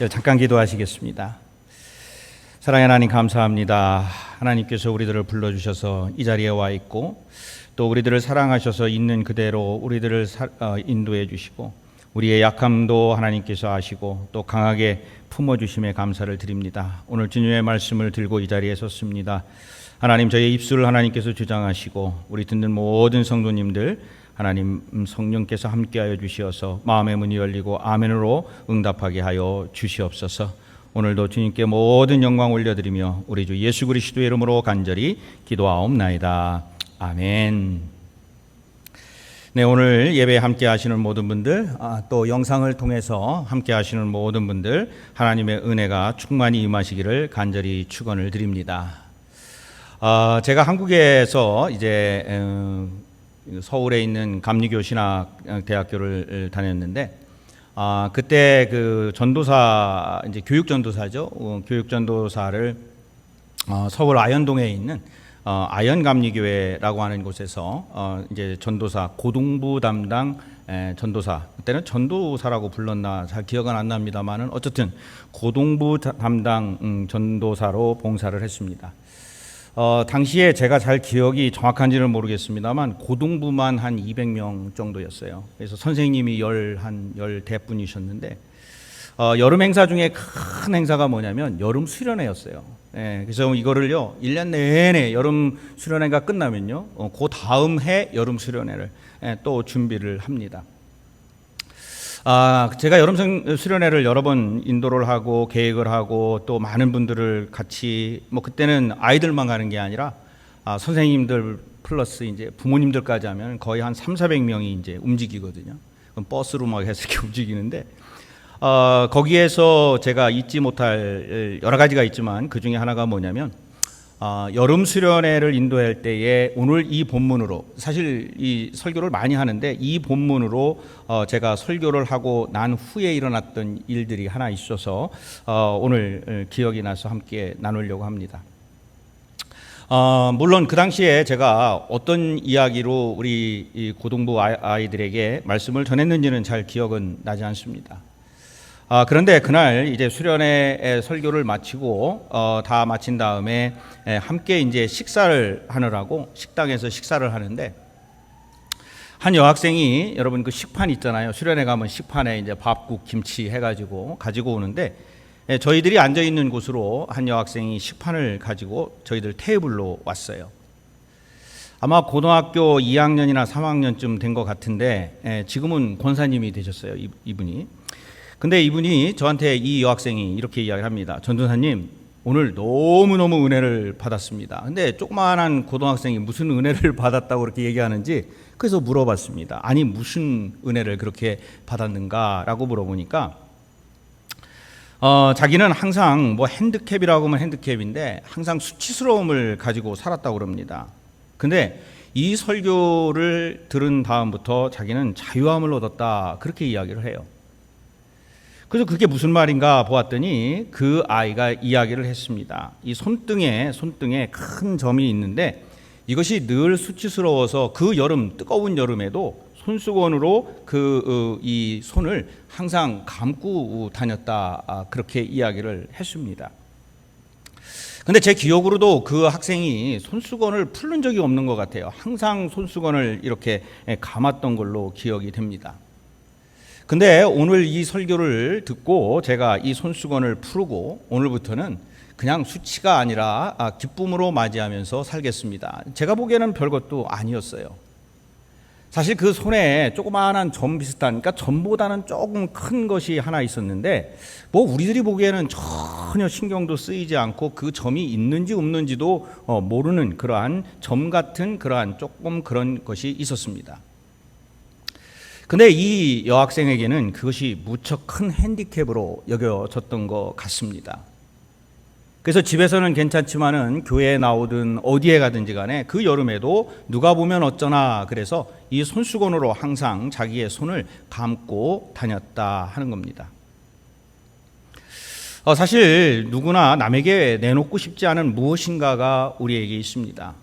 잠깐 기도하시겠습니다. 사랑의 하나님 감사합니다. 하나님께서 우리들을 불러주셔서 이 자리에 와 있고 또 우리들을 사랑하셔서 있는 그대로 우리들을 인도해 주시고 우리의 약함도 하나님께서 아시고 또 강하게 품어주심에 감사를 드립니다. 오늘 주님의 말씀을 들고 이 자리에 섰습니다. 하나님, 저희의 입술을 하나님께서 주장하시고 우리 듣는 모든 성도님들 하나님 성령께서 함께하여 주시어서 마음의 문이 열리고 아멘으로 응답하게 하여 주시옵소서. 오늘도 주님께 모든 영광 올려드리며 우리 주 예수 그리스도의 이름으로 간절히 기도하옵나이다. 아멘. 네, 오늘 예배에 함께 하시는 모든 분들, 또 영상을 통해서 함께 하시는 모든 분들 하나님의 은혜가 충만히 임하시기를 간절히 축원을 드립니다. 제가 한국에서 이제 서울에 있는 감리교 신학대학교를 다녔는데 그때 그 전도사 이제 교육 전도사죠. 교육 전도사를 서울 아현동에 있는 아현감리교회라고 하는 곳에서 이제 전도사 고등부 담당 전도사, 그때는 전도사라고 불렀나 잘 기억은 안 납니다만은 어쨌든 고등부 담당 전도사로 봉사를 했습니다. 당시에 제가 잘 기억이 정확한지는 모르겠습니다만 고등부만 한 200명 정도였어요. 그래서 선생님이 한 10대분이셨는데 여름 행사 중에 큰 행사가 뭐냐면 여름 수련회였어요. 그래서 이거를요 1년 내내 여름 수련회가 끝나면요 그 다음 해 여름 수련회를 또 준비를 합니다. 제가 여름 수련회를 여러 번 인도를 하고 계획을 하고 또 많은 분들을 같이 그때는 아이들만 가는 게 아니라 선생님들 플러스 이제 부모님들까지 하면 거의 한 300~400명이 이제 움직이거든요. 그럼 버스로 막 해서 이렇게 움직이는데 거기에서 제가 잊지 못할 여러 가지가 있지만 그 중에 하나가 뭐냐면 여름 수련회를 인도할 때에 오늘 이 본문으로 사실 이 설교를 많이 하는데 이 본문으로 제가 설교를 하고 난 후에 일어났던 일들이 하나 있어서 오늘 기억이 나서 함께 나누려고 합니다. 물론 그 당시에 제가 어떤 이야기로 우리 이 고등부 아이들에게 말씀을 전했는지는 잘 기억은 나지 않습니다. 그런데 그날 이제 수련회 설교를 마치고 다 마친 다음에 함께 이제 식사를 하느라고 식당에서 식사를 하는데 한 여학생이 여러분 그 식판 있잖아요. 수련회 가면 식판에 이제 밥국 김치 해가지고 가지고 오는데 저희들이 앉아 있는 곳으로 한 여학생이 식판을 가지고 저희들 테이블로 왔어요. 아마 고등학교 2학년이나 3학년쯤 된 것 같은데 지금은 권사님이 되셨어요. 이분이. 근데 이분이 저한테 이 여학생이 이렇게 이야기를 합니다. 전도사님, 오늘 너무너무 은혜를 받았습니다. 근데 조그마한 고등학생이 무슨 은혜를 받았다고 그렇게 얘기하는지 그래서 물어봤습니다. 아니 무슨 은혜를 그렇게 받았는가라고 물어보니까 자기는 항상 핸드캡이라고 하면 핸드캡인데 항상 수치스러움을 가지고 살았다고 그럽니다. 근데 이 설교를 들은 다음부터 자기는 자유함을 얻었다 그렇게 이야기를 해요. 그래서 그게 무슨 말인가 보았더니 그 아이가 이야기를 했습니다. 이 손등에 큰 점이 있는데 이것이 늘 수치스러워서 그 여름 뜨거운 여름에도 손수건으로 이 손을 항상 감고 다녔다 그렇게 이야기를 했습니다. 근데 제 기억으로도 그 학생이 손수건을 풀는 적이 없는 것 같아요. 항상 손수건을 이렇게 감았던 걸로 기억이 됩니다. 근데 오늘 이 설교를 듣고 제가 이 손수건을 풀고 오늘부터는 그냥 수치가 아니라 기쁨으로 맞이하면서 살겠습니다. 제가 보기에는 별것도 아니었어요. 사실 그 손에 조그마한 점 비슷한, 그러니까 점보다는 조금 큰 것이 하나 있었는데 우리들이 보기에는 전혀 신경도 쓰이지 않고 그 점이 있는지 없는지도 모르는 그러한 점 같은 그러한 조금 그런 것이 있었습니다. 근데 이 여학생에게는 그것이 무척 큰 핸디캡으로 여겨졌던 것 같습니다. 그래서 집에서는 괜찮지만은 교회에 나오든 어디에 가든지 간에 그 여름에도 누가 보면 어쩌나 그래서 이 손수건으로 항상 자기의 손을 감고 다녔다 하는 겁니다. 사실 누구나 남에게 내놓고 싶지 않은 무엇인가가 우리에게 있습니다.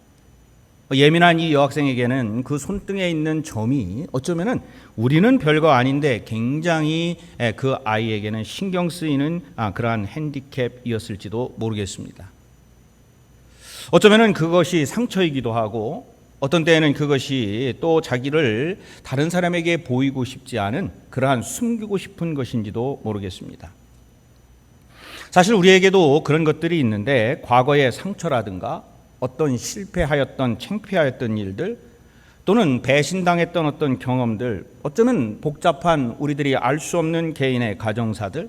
예민한 이 여학생에게는 그 손등에 있는 점이 어쩌면은 우리는 별거 아닌데 굉장히 그 아이에게는 신경 쓰이는 그러한 핸디캡이었을지도 모르겠습니다. 어쩌면은 그것이 상처이기도 하고 어떤 때에는 그것이 또 자기를 다른 사람에게 보이고 싶지 않은 그러한 숨기고 싶은 것인지도 모르겠습니다. 사실 우리에게도 그런 것들이 있는데 과거의 상처라든가 어떤 실패하였던 창피하였던 일들 또는 배신당했던 어떤 경험들, 어쩌면 복잡한 우리들이 알 수 없는 개인의 가정사들,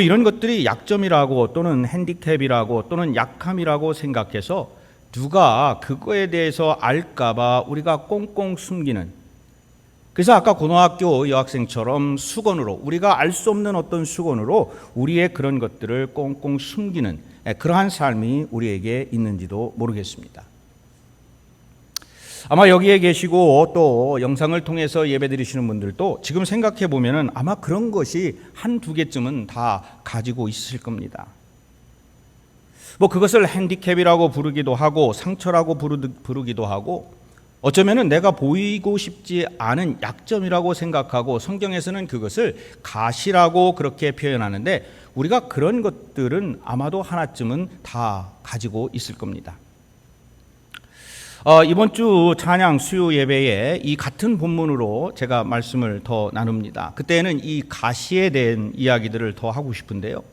이런 것들이 약점이라고 또는 핸디캡이라고 또는 약함이라고 생각해서 누가 그거에 대해서 알까봐 우리가 꽁꽁 숨기는, 그래서 아까 고등학교 여학생처럼 수건으로, 우리가 알 수 없는 어떤 수건으로 우리의 그런 것들을 꽁꽁 숨기는 그러한 삶이 우리에게 있는지도 모르겠습니다. 아마 여기에 계시고 또 영상을 통해서 예배드리시는 분들도 지금 생각해 보면은 아마 그런 것이 한두 개쯤은 다 가지고 있을 겁니다. 그것을 핸디캡이라고 부르기도 하고 상처라고 부르기도 하고 어쩌면은 내가 보이고 싶지 않은 약점이라고 생각하고 성경에서는 그것을 가시라고 그렇게 표현하는데 우리가 그런 것들은 아마도 하나쯤은 다 가지고 있을 겁니다. 이번 주 찬양 수요 예배에 이 같은 본문으로 제가 말씀을 더 나눕니다. 그때는 이 가시에 대한 이야기들을 더 하고 싶은데요.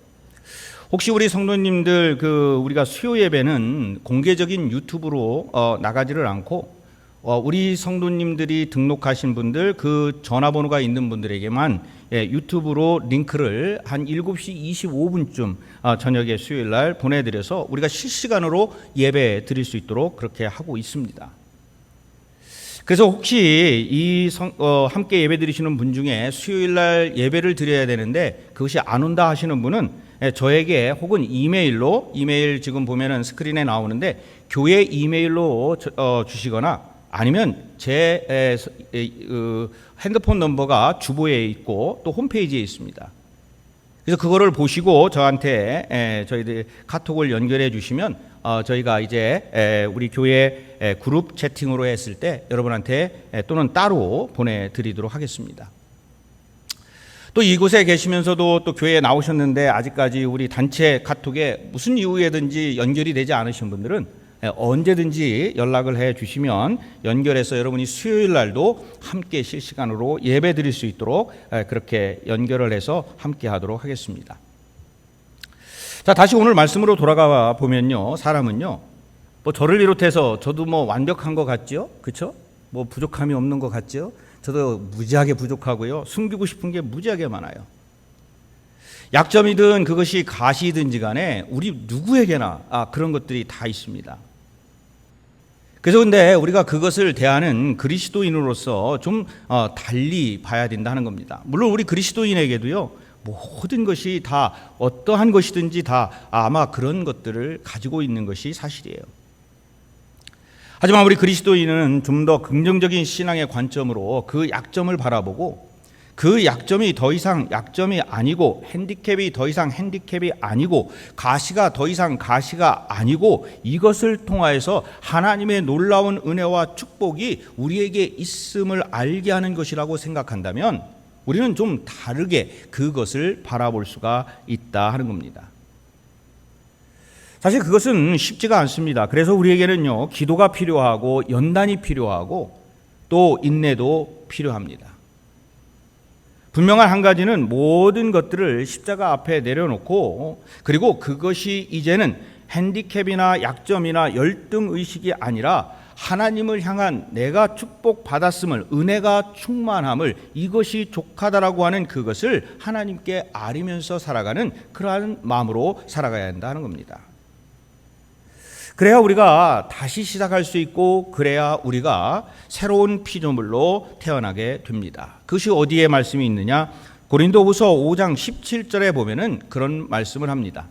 혹시 우리 성도님들 우리가 수요 예배는 공개적인 유튜브로 나가지를 않고 우리 성도님들이 등록하신 분들 그 전화번호가 있는 분들에게만 유튜브로 링크를 한 7시 25분쯤 저녁에 수요일 날 보내드려서 우리가 실시간으로 예배 드릴 수 있도록 그렇게 하고 있습니다. 그래서 혹시 함께 예배 드리시는 분 중에 수요일 날 예배를 드려야 되는데 그것이 안 온다 하시는 분은 저에게 혹은 이메일 지금 보면은 스크린에 나오는데 교회 이메일로 주시거나 아니면 제 핸드폰 넘버가 주보에 있고 또 홈페이지에 있습니다. 그래서 그거를 보시고 저한테 저희들 카톡을 연결해 주시면 저희가 이제 우리 교회 그룹 채팅으로 했을 때 여러분한테 또는 따로 보내드리도록 하겠습니다. 또 이곳에 계시면서도 또 교회에 나오셨는데 아직까지 우리 단체 카톡에 무슨 이유에든지 연결이 되지 않으신 분들은 언제든지 연락을 해 주시면 연결해서 여러분이 수요일 날도 함께 실시간으로 예배 드릴 수 있도록 그렇게 연결을 해서 함께 하도록 하겠습니다. 자, 다시 오늘 말씀으로 돌아가 보면요. 사람은요. 저를 비롯해서 저도 완벽한 것 같죠? 그렇죠? 부족함이 없는 것 같죠? 저도 무지하게 부족하고요. 숨기고 싶은 게 무지하게 많아요. 약점이든 그것이 가시든지 간에 우리 누구에게나 그런 것들이 다 있습니다. 그래서 근데 우리가 그것을 대하는 그리스도인으로서 좀 달리 봐야 된다 하는 겁니다. 물론 우리 그리스도인에게도요. 모든 것이 다 어떠한 것이든지 다 아마 그런 것들을 가지고 있는 것이 사실이에요. 하지만 우리 그리스도인은 좀 더 긍정적인 신앙의 관점으로 그 약점을 바라보고 그 약점이 더 이상 약점이 아니고 핸디캡이 더 이상 핸디캡이 아니고 가시가 더 이상 가시가 아니고 이것을 통하여서 하나님의 놀라운 은혜와 축복이 우리에게 있음을 알게 하는 것이라고 생각한다면 우리는 좀 다르게 그것을 바라볼 수가 있다 하는 겁니다. 사실 그것은 쉽지가 않습니다. 그래서 우리에게는요, 기도가 필요하고 연단이 필요하고 또 인내도 필요합니다. 분명한 한 가지는 모든 것들을 십자가 앞에 내려놓고 그리고 그것이 이제는 핸디캡이나 약점이나 열등의식이 아니라 하나님을 향한 내가 축복받았음을, 은혜가 충만함을, 이것이 족하다라고 하는 그것을 하나님께 아리면서 살아가는 그러한 마음으로 살아가야 한다는 겁니다. 그래야 우리가 다시 시작할 수 있고 그래야 우리가 새로운 피조물로 태어나게 됩니다. 그것이 어디에 말씀이 있느냐? 고린도후서 5장 17절에 보면은 그런 말씀을 합니다.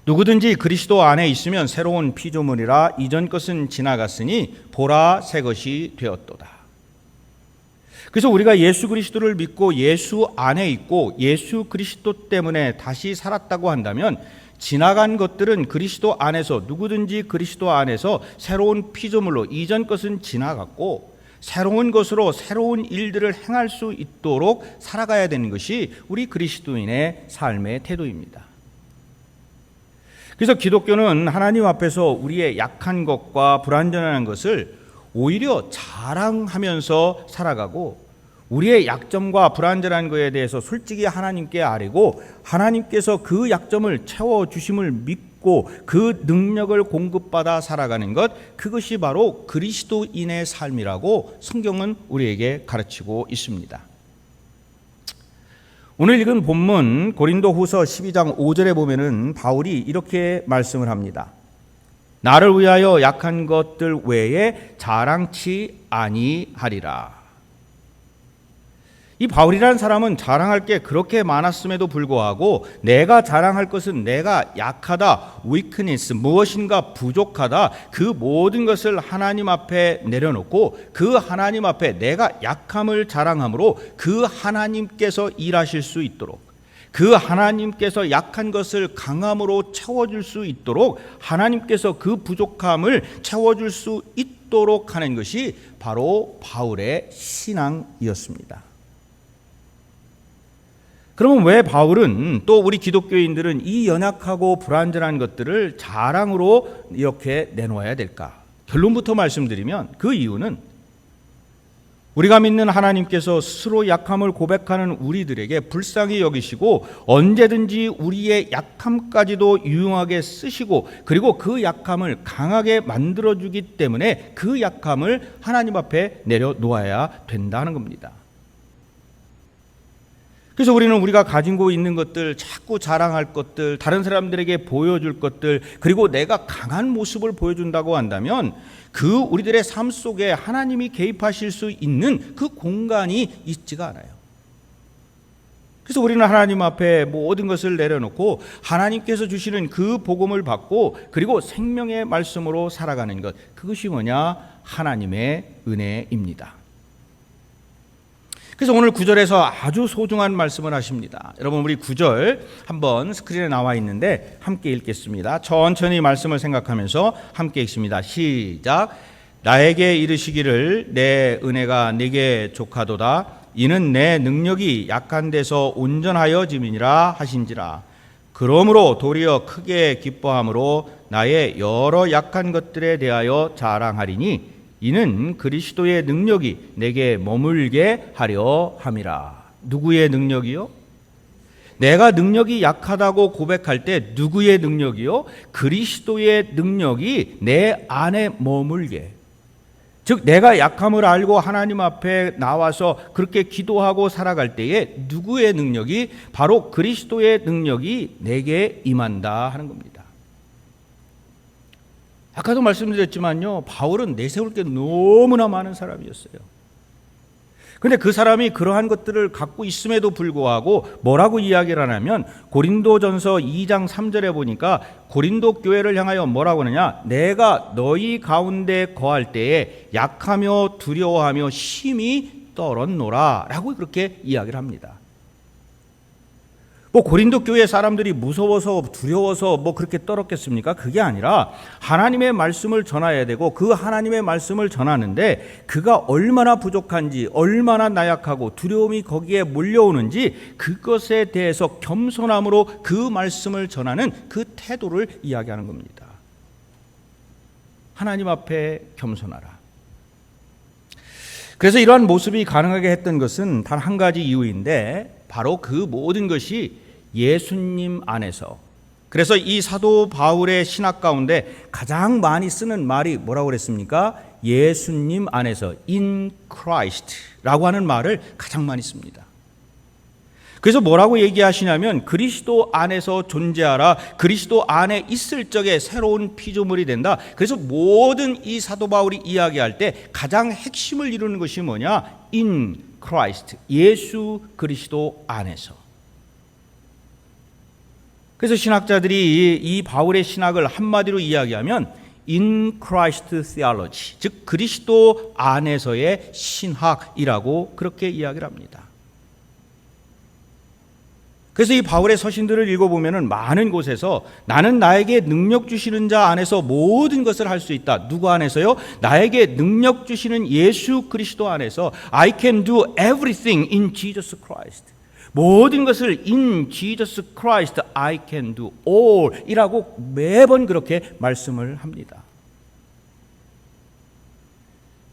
누구든지 그리스도 안에 있으면 새로운 피조물이라 이전 것은 지나갔으니 보라 새 것이 되었도다. 그래서 우리가 예수 그리스도를 믿고 예수 안에 있고 예수 그리스도 때문에 다시 살았다고 한다면 지나간 것들은 그리스도 안에서 누구든지 그리스도 안에서 새로운 피조물로 이전 것은 지나갔고 새로운 것으로 새로운 일들을 행할 수 있도록 살아가야 되는 것이 우리 그리스도인의 삶의 태도입니다. 그래서 기독교는 하나님 앞에서 우리의 약한 것과 불완전한 것을 오히려 자랑하면서 살아가고 우리의 약점과 불완전한 것에 대해서 솔직히 하나님께 아뢰고 하나님께서 그 약점을 채워주심을 믿고 그 능력을 공급받아 살아가는 것, 그것이 바로 그리스도인의 삶이라고 성경은 우리에게 가르치고 있습니다. 오늘 읽은 본문 고린도후서 12장 5절에 보면은 바울이 이렇게 말씀을 합니다. 나를 위하여 약한 것들 외에 자랑치 아니하리라. 이 바울이라는 사람은 자랑할 게 그렇게 많았음에도 불구하고 내가 자랑할 것은 내가 약하다, weakness, 무엇인가 부족하다, 그 모든 것을 하나님 앞에 내려놓고 그 하나님 앞에 내가 약함을 자랑함으로 그 하나님께서 일하실 수 있도록, 그 하나님께서 약한 것을 강함으로 채워줄 수 있도록 하나님께서 그 부족함을 채워줄 수 있도록 하는 것이 바로 바울의 신앙이었습니다. 그러면 왜 바울은 또 우리 기독교인들은 이 연약하고 불완전한 것들을 자랑으로 이렇게 내놓아야 될까? 결론부터 말씀드리면 그 이유는 우리가 믿는 하나님께서 스스로 약함을 고백하는 우리들에게 불쌍히 여기시고 언제든지 우리의 약함까지도 유용하게 쓰시고 그리고 그 약함을 강하게 만들어주기 때문에 그 약함을 하나님 앞에 내려놓아야 된다는 겁니다. 그래서 우리는 우리가 가지고 있는 것들, 자꾸 자랑할 것들, 다른 사람들에게 보여줄 것들, 그리고 내가 강한 모습을 보여준다고 한다면 그 우리들의 삶 속에 하나님이 개입하실 수 있는 그 공간이 있지가 않아요. 그래서 우리는 하나님 앞에 모든 것을 내려놓고 하나님께서 주시는 그 복음을 받고 그리고 생명의 말씀으로 살아가는 것, 그것이 뭐냐? 하나님의 은혜입니다. 그래서 오늘 9절에서 아주 소중한 말씀을 하십니다. 여러분, 우리 9절 한번 스크린에 나와 있는데 함께 읽겠습니다. 천천히 말씀을 생각하면서 함께 읽습니다. 시작. 나에게 이르시기를 내 은혜가 네게 족하도다. 이는 내 능력이 약한 데서 온전하여 짐이니라 하신지라. 그러므로 도리어 크게 기뻐함으로 나의 여러 약한 것들에 대하여 자랑하리니 이는 그리스도의 능력이 내게 머물게 하려 함이라. 누구의 능력이요? 내가 능력이 약하다고 고백할 때 누구의 능력이요? 그리스도의 능력이 내 안에 머물게. 즉 내가 약함을 알고 하나님 앞에 나와서 그렇게 기도하고 살아갈 때에 누구의 능력이? 바로 그리스도의 능력이 내게 임한다 하는 겁니다. 아까도 말씀드렸지만요, 바울은 내세울 게 너무나 많은 사람이었어요. 그런데 그 사람이 그러한 것들을 갖고 있음에도 불구하고 뭐라고 이야기를 하냐면 고린도전서 2장 3절에 보니까 고린도 교회를 향하여 뭐라고 하느냐? 내가 너희 가운데 거할 때에 약하며 두려워하며 심히 떨었노라 라고 그렇게 이야기를 합니다. 고린도 교회 사람들이 무서워서 두려워서 그렇게 떨었겠습니까? 그게 아니라 하나님의 말씀을 전해야 되고 그 하나님의 말씀을 전하는데 그가 얼마나 부족한지, 얼마나 나약하고 두려움이 거기에 몰려오는지 그것에 대해서 겸손함으로 그 말씀을 전하는 그 태도를 이야기하는 겁니다. 하나님 앞에 겸손하라. 그래서 이러한 모습이 가능하게 했던 것은 단 한 가지 이유인데 바로 그 모든 것이 예수님 안에서. 그래서 이 사도 바울의 신학 가운데 가장 많이 쓰는 말이 뭐라고 그랬습니까? 예수님 안에서, in Christ라고 하는 말을 가장 많이 씁니다. 그래서 뭐라고 얘기하시냐면 그리스도 안에서 존재하라, 그리스도 안에 있을 적에 새로운 피조물이 된다. 그래서 모든 이 사도 바울이 이야기할 때 가장 핵심을 이루는 것이 뭐냐? in Christ, 예수 그리스도 안에서. 그래서 신학자들이 이 바울의 신학을 한마디로 이야기하면 in Christ theology, 즉 그리스도 안에서의 신학이라고 그렇게 이야기를 합니다. 그래서 이 바울의 서신들을 읽어보면 많은 곳에서 나는 나에게 능력 주시는 자 안에서 모든 것을 할 수 있다. 누구 안에서요? 나에게 능력 주시는 예수 그리스도 안에서 I can do everything in Jesus Christ. 모든 것을 in Jesus Christ I can do all 이라고 매번 그렇게 말씀을 합니다.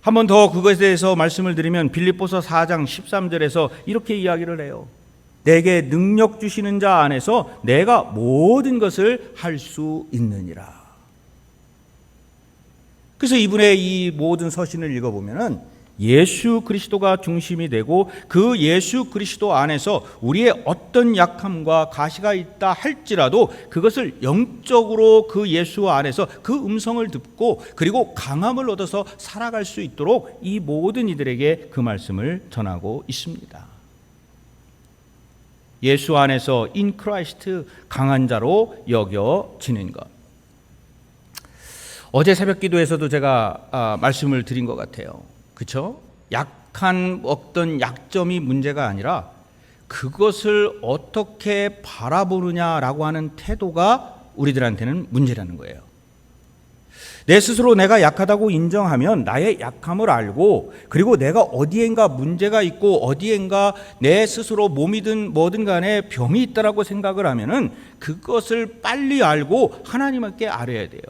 한 번 더 그것에 대해서 말씀을 드리면 빌립보서 4장 13절에서 이렇게 이야기를 해요. 내게 능력 주시는 자 안에서 내가 모든 것을 할 수 있느니라. 그래서 이분의 이 모든 서신을 읽어보면 예수 그리스도가 중심이 되고 그 예수 그리스도 안에서 우리의 어떤 약함과 가시가 있다 할지라도 그것을 영적으로 그 예수 안에서 그 음성을 듣고 그리고 강함을 얻어서 살아갈 수 있도록 이 모든 이들에게 그 말씀을 전하고 있습니다. 예수 안에서 in Christ 강한 자로 여겨지는 것. 어제 새벽 기도에서도 제가 말씀을 드린 것 같아요. 그렇죠? 약한 어떤 약점이 문제가 아니라 그것을 어떻게 바라보느냐라고 하는 태도가 우리들한테는 문제라는 거예요. 내 스스로 내가 약하다고 인정하면 나의 약함을 알고 그리고 내가 어디엔가 문제가 있고 어디엔가 내 스스로 몸이든 뭐든 간에 병이 있다라고 생각을 하면은 그것을 빨리 알고 하나님께 알아야 돼요.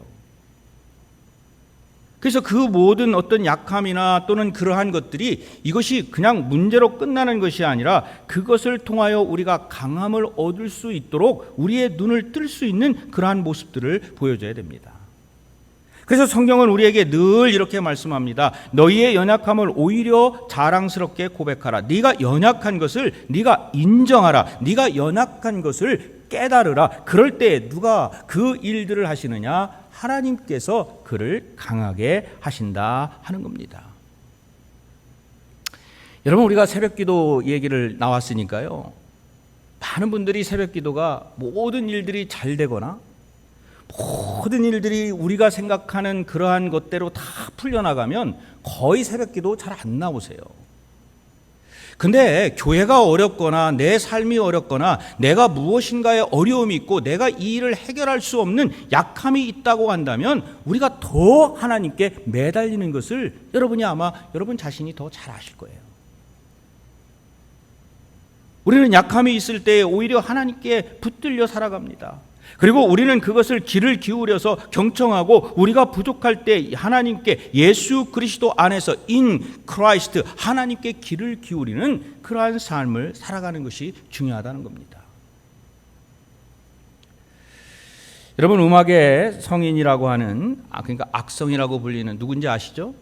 그래서 그 모든 어떤 약함이나 또는 그러한 것들이 이것이 그냥 문제로 끝나는 것이 아니라 그것을 통하여 우리가 강함을 얻을 수 있도록 우리의 눈을 뜰 수 있는 그러한 모습들을 보여줘야 됩니다. 그래서 성경은 우리에게 늘 이렇게 말씀합니다. 너희의 연약함을 오히려 자랑스럽게 고백하라. 네가 연약한 것을 네가 인정하라. 네가 연약한 것을 깨달으라. 그럴 때 누가 그 일들을 하시느냐? 하나님께서 그를 강하게 하신다 하는 겁니다. 여러분, 우리가 새벽기도 얘기를 나왔으니까요. 많은 분들이 새벽기도가 모든 일들이 잘 되거나 모든 일들이 우리가 생각하는 그러한 것대로 다 풀려나가면 거의 새벽기도 잘 안 나오세요. 근데 교회가 어렵거나 내 삶이 어렵거나 내가 무엇인가에 어려움이 있고 내가 이 일을 해결할 수 없는 약함이 있다고 한다면 우리가 더 하나님께 매달리는 것을 여러분이 아마 여러분 자신이 더 잘 아실 거예요. 우리는 약함이 있을 때 오히려 하나님께 붙들려 살아갑니다. 그리고 우리는 그것을 귀를 기울여서 경청하고 우리가 부족할 때 하나님께 예수 그리스도 안에서 in Christ 하나님께 귀를 기울이는 그러한 삶을 살아가는 것이 중요하다는 겁니다. 여러분, 음악의 성인이라고 하는 그러니까 악성이라고 불리는 누군지 아시죠?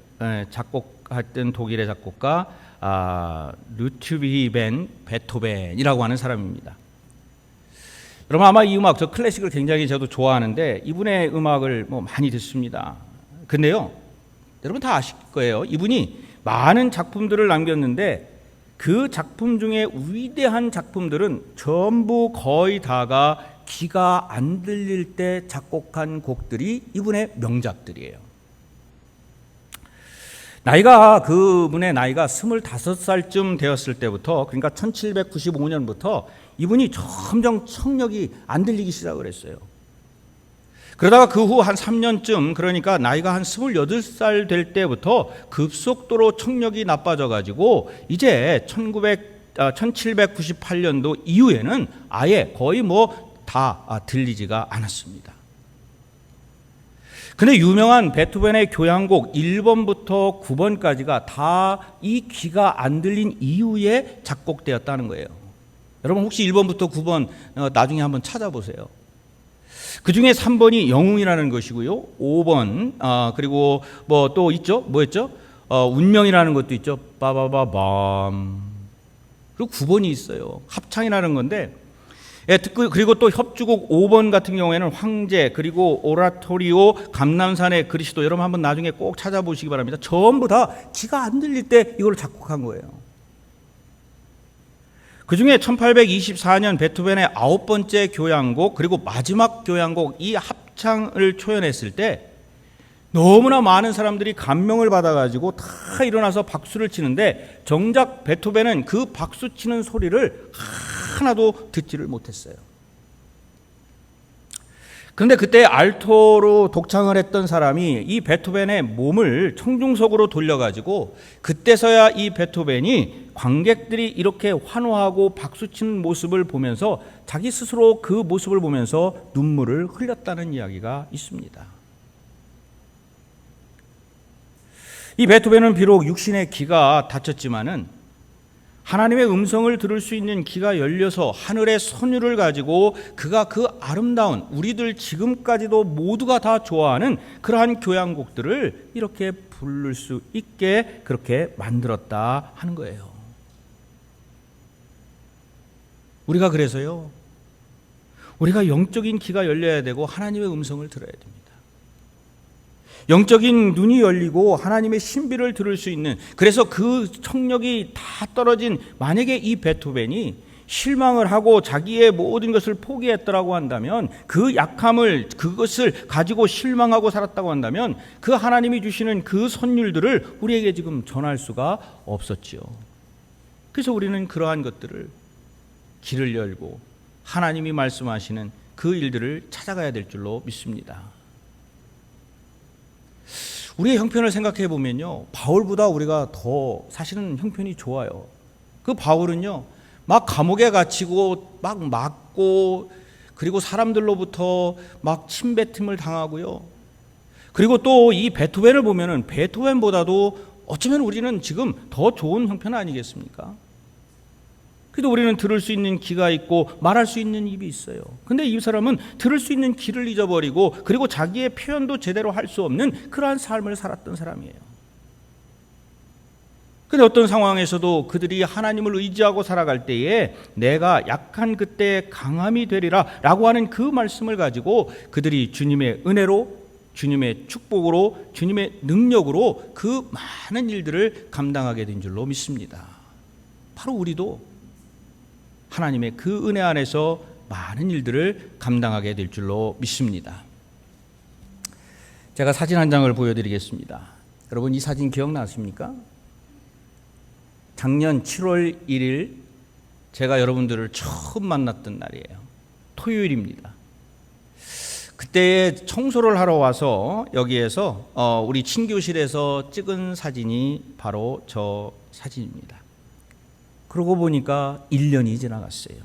작곡했던 독일의 작곡가 루트비히 벤 베토벤이라고 하는 사람입니다. 여러분, 아마 이 음악, 저 클래식을 굉장히 저도 좋아하는데 이분의 음악을 많이 듣습니다. 근데요, 여러분 다 아실 거예요. 이분이 많은 작품들을 남겼는데 그 작품 중에 위대한 작품들은 전부 거의 다가 귀가 안 들릴 때 작곡한 곡들이 이분의 명작들이에요. 그분의 나이가 25살쯤 되었을 때부터, 그러니까 1795년부터 이분이 점점 청력이 안 들리기 시작을 했어요. 그러다가 그 후 한 3년쯤, 그러니까 나이가 한 28살 될 때부터 급속도로 청력이 나빠져가지고 이제 1798년도 이후에는 아예 거의 다 들리지가 않았습니다. 근데 유명한 베토벤의 교향곡 1번부터 9번까지가 다 이 귀가 안 들린 이후에 작곡되었다는 거예요. 여러분 혹시 1번부터 9번 나중에 한번 찾아보세요. 그 중에 3번이 영웅이라는 것이고요. 5번 그리고 또 있죠. 뭐였죠? 운명이라는 것도 있죠. 빠바바밤. 그리고 9번이 있어요. 합창이라는 건데, 그리고 또 협주곡 5번 같은 경우에는 황제, 그리고 오라토리오, 감람산의 그리스도. 여러분 한번 나중에 꼭 찾아보시기 바랍니다. 전부 다 귀가 안 들릴 때 이걸 작곡한 거예요. 그 중에 1824년 베토벤의 9번째 교향곡, 그리고 마지막 교향곡, 이 합창을 초연했을 때 너무나 많은 사람들이 감명을 받아가지고 다 일어나서 박수를 치는데 정작 베토벤은 그 박수 치는 소리를 하나도 듣지를 못했어요. 그런데 그때 알토로 독창을 했던 사람이 이 베토벤의 몸을 청중석으로 돌려가지고 그때서야 이 베토벤이 관객들이 이렇게 환호하고 박수치는 모습을 보면서 자기 스스로 그 모습을 보면서 눈물을 흘렸다는 이야기가 있습니다. 이 베토벤은 비록 육신의 귀가 닫혔지만은 하나님의 음성을 들을 수 있는 귀가 열려서 하늘의 선율을 가지고 그가 그 아름다운 우리들 지금까지도 모두가 다 좋아하는 그러한 교향곡들을 이렇게 부를 수 있게 그렇게 만들었다 하는 거예요. 우리가 그래서요, 우리가 영적인 귀가 열려야 되고 하나님의 음성을 들어야 됩니다. 영적인 눈이 열리고 하나님의 신비를 들을 수 있는, 그래서 그 청력이 다 떨어진 만약에 이 베토벤이 실망을 하고 자기의 모든 것을 포기했더라고 한다면, 그 약함을 그것을 가지고 실망하고 살았다고 한다면 그 하나님이 주시는 그 선율들을 우리에게 지금 전할 수가 없었지요. 그래서 우리는 그러한 것들을 길을 열고 하나님이 말씀하시는 그 일들을 찾아가야 될 줄로 믿습니다. 우리의 형편을 생각해 보면요, 바울보다 우리가 더 사실은 형편이 좋아요. 그 바울은요, 막 감옥에 갇히고 막 맞고, 그리고 사람들로부터 막 침뱉음을 당하고요. 그리고 또 이 베토벤을 보면은 베토벤보다도 어쩌면 우리는 지금 더 좋은 형편 아니겠습니까? 그래도 우리는 들을 수 있는 귀가 있고 말할 수 있는 입이 있어요. 근데 이 사람은 들을 수 있는 귀를 잊어버리고 그리고 자기의 표현도 제대로 할 수 없는 그러한 삶을 살았던 사람이에요. 근데 어떤 상황에서도 그들이 하나님을 의지하고 살아갈 때에 내가 약한 그때 강함이 되리라 라고 하는 그 말씀을 가지고 그들이 주님의 은혜로, 주님의 축복으로, 주님의 능력으로 그 많은 일들을 감당하게 된 줄로 믿습니다. 바로 우리도 하나님의 그 은혜 안에서 많은 일들을 감당하게 될 줄로 믿습니다. 제가 사진 한 장을 보여드리겠습니다. 여러분, 이 사진 기억나십니까? 작년 7월 1일 제가 여러분들을 처음 만났던 날이에요. 토요일입니다. 그때 청소를 하러 와서 여기에서 우리 친교실에서 찍은 사진이 바로 저 사진입니다. 그러고 보니까 1년이 지나갔어요.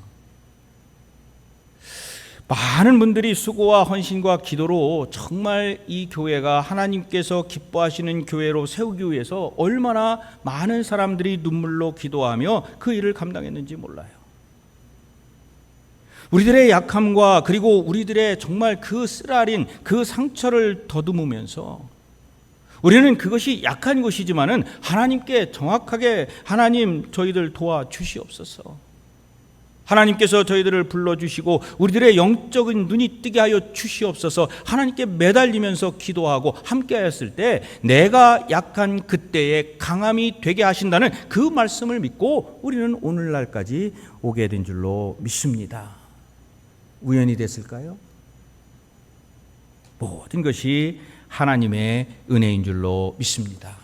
많은 분들이 수고와 헌신과 기도로 정말 이 교회가 하나님께서 기뻐하시는 교회로 세우기 위해서 얼마나 많은 사람들이 눈물로 기도하며 그 일을 감당했는지 몰라요. 우리들의 약함과 그리고 우리들의 정말 그 쓰라린 그 상처를 더듬으면서 우리는 그것이 약한 것이지만은 하나님께 정확하게 하나님 저희들 도와주시옵소서. 하나님께서 저희들을 불러주시고 우리들의 영적인 눈이 뜨게 하여 주시옵소서. 하나님께 매달리면서 기도하고 함께 하였을 때 내가 약한 그때에 강함이 되게 하신다는 그 말씀을 믿고 우리는 오늘날까지 오게 된 줄로 믿습니다. 우연이 됐을까요? 모든 것이 하나님의 은혜인 줄로 믿습니다.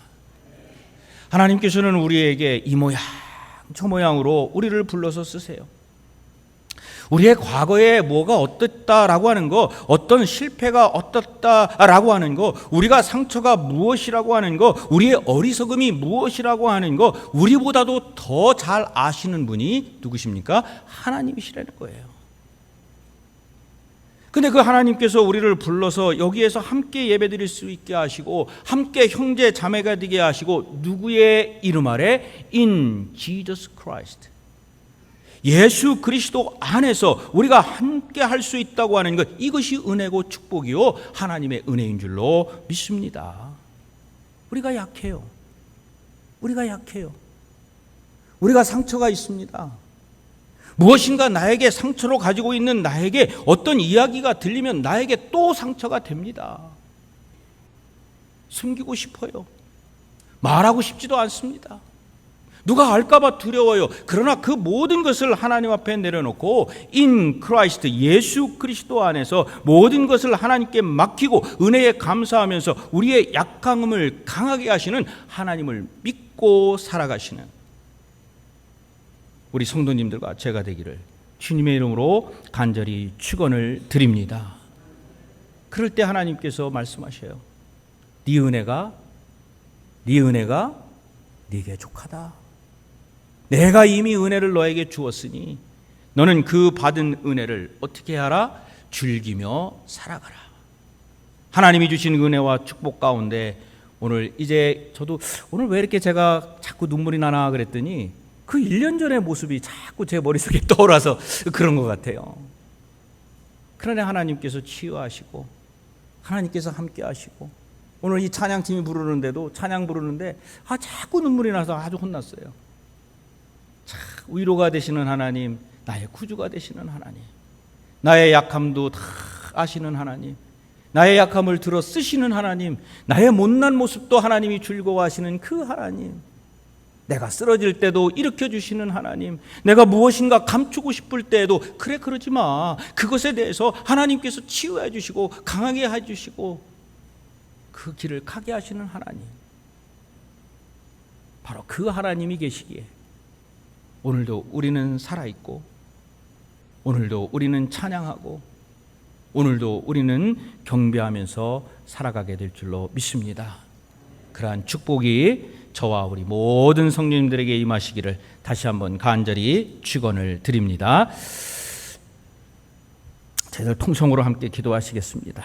하나님께서는 우리에게 이 모양 저 모양으로 우리를 불러서 쓰세요. 우리의 과거에 뭐가 어떻다라고 하는 거, 어떤 실패가 어떻다라고 하는 거, 우리가 상처가 무엇이라고 하는 거, 우리의 어리석음이 무엇이라고 하는 거, 우리보다도 더 잘 아시는 분이 누구십니까? 하나님이시라는 거예요. 근데 그 하나님께서 우리를 불러서 여기에서 함께 예배드릴 수 있게 하시고 함께 형제 자매가 되게 하시고 누구의 이름 아래? In Jesus Christ. 예수 그리스도 안에서 우리가 함께 할 수 있다고 하는 것, 이것이 은혜고 축복이요 하나님의 은혜인 줄로 믿습니다. 우리가 약해요. 우리가 약해요. 우리가 상처가 있습니다. 무엇인가 나에게 상처로 가지고 있는 나에게 어떤 이야기가 들리면 나에게 또 상처가 됩니다. 숨기고 싶어요. 말하고 싶지도 않습니다. 누가 알까봐 두려워요. 그러나 그 모든 것을 하나님 앞에 내려놓고 in Christ, 예수 그리스도 안에서 모든 것을 하나님께 맡기고 은혜에 감사하면서 우리의 약함을 강하게 하시는 하나님을 믿고 살아가시는 우리 성도님들과 제가 되기를 주님의 이름으로 간절히 축원을 드립니다. 그럴 때 하나님께서 말씀하셔요. 네 은혜가 네게 족하다. 내가 이미 은혜를 너에게 주었으니 너는 그 받은 은혜를 어떻게 하라? 즐기며 살아가라. 하나님이 주신 은혜와 축복 가운데 오늘 이제 저도 오늘 왜 이렇게 제가 자꾸 눈물이 나나 그랬더니 그 1년 전의 모습이 자꾸 제 머릿속에 떠올라서 그런 것 같아요. 그러나 하나님께서 치유하시고 하나님께서 함께 하시고 오늘 이 찬양팀이 부르는데도 찬양 부르는데 자꾸 눈물이 나서 아주 혼났어요. 참 위로가 되시는 하나님, 나의 구주가 되시는 하나님, 나의 약함도 다 아시는 하나님, 나의 약함을 들어 쓰시는 하나님, 나의 못난 모습도 하나님이 즐거워하시는 그 하나님, 내가 쓰러질 때도 일으켜 주시는 하나님, 내가 무엇인가 감추고 싶을 때에도 그래 그러지 마, 그것에 대해서 하나님께서 치유해 주시고 강하게 해 주시고 그 길을 가게 하시는 하나님, 바로 그 하나님이 계시기에 오늘도 우리는 살아있고 오늘도 우리는 찬양하고 오늘도 우리는 경배하면서 살아가게 될 줄로 믿습니다. 그러한 축복이 저와 우리 모든 성도님들에게 임하시기를 다시 한번 간절히 축원을 드립니다. 저희들 통성으로 함께 기도하시겠습니다.